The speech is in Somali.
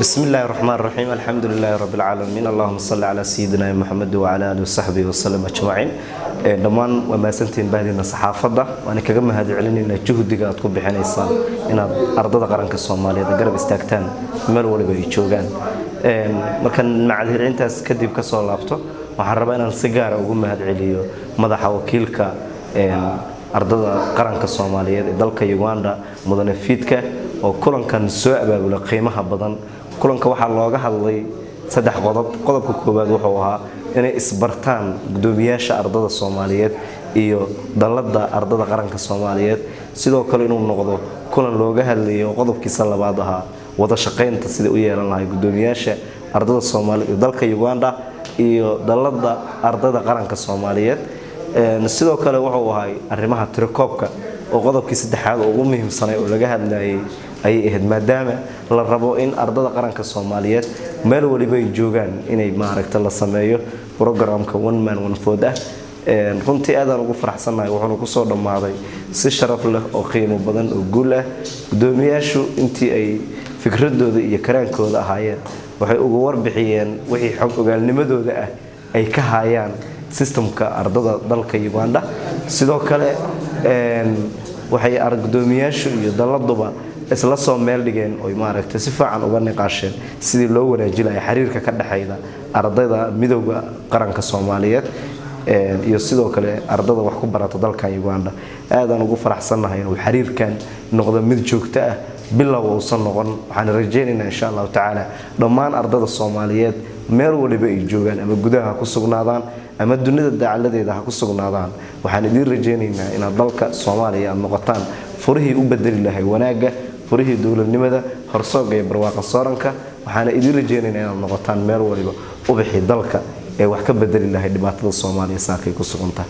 بسم الله الرحمن الرحيم الحمد لله رب العالمين اللهم صل على سيدنا محمد وعلى آله وصحبه وسلم أجمعين دمان وما سنتين بعدين الصحافة وأنا كجمع هذا علني إن جهد جات كوب بحنيسان إن أرض قرن كالصومالية قرب استكتان مر ولا بيجوجان مكان مع الهرين تاس كديب كسر لابتو وحربنا السجارة وجمع هذا عليه ماذا حوكيلك ardada qaranka Soomaaliyeed ee dalka Uganda mudane fiidka oo kulankan soo abaabulay qiimaha badan kulanka waxa looga hadlay saddex qodobka koowaad wuxuu ahaa inay isbartaan gudoomiyaasha ardada Soomaaliyeed iyo dalada ardada qaranka Soomaaliyeed sidoo kale inuu noqdo kulan looga hadlayo qodobkiisa labaad ahaa wada shaqeynta sida u yeelan lahayd gudoomiyaasha ardada Soomaaliyeed ee dalka Uganda iyo dalada ardada qaranka Soomaaliyeed sidoo kale wuxuu ahay arrimaha tirakoobka oo qodobkii saddexaad ugu muhiimsanay oo laga hadlayay ay ahayd maadaama la rabo in ardada qaranka Soomaaliyeed meel waliba ay joogaan inay maaragta la sameeyo programka one man one vote runtii aad aan ugu faraxsanahay wuxuu ku soo dhamaaday si sharaf leh oo qiimo badan oo guul ah gudoomiyaashu intii ay fikradooda iyo karaankooda ahaayeen waxay ugu warbixiyeen wixii xog ogaalnimadooda ah ay ka hayaan systemka ardada dalka Uganda sidoo kale waxay gudoomiyaashu iyo daladuba isla soo meel dhigeen oo maaragtay si fiican uga niqaasheen sidii loo wanaajinayo xiriirka ka dhaxayda ardayda midowga qaranka Soomaaliyeed iyo sidoo kale ardada wax ku barata dalka Uganda aad aan ugu faraxsanahay inuu xiriirkan noqdo mid joogto ah bilow oo san noqon waxaan rajaynaynaa insha Allah taala dhammaan ardada Soomaaliyeed meel waliba ay joogaan ama gudaha ku sugnaadaan ama dunida dacaladeeda ha ku sugnaadaan waxaan idin rajaynaynaa in dalka Soomaaliya aad noqotaan furihii u bedeli lahay wanaaga furihii dawladnimada horsooga iyo barwaaqo sooranka waxaan idin rajaynaynaa inaad noqotaan meel waliba u bixi dalka ee wax ka bedeli lahay dhibaatada Soomaaliya saakay ku sugantahay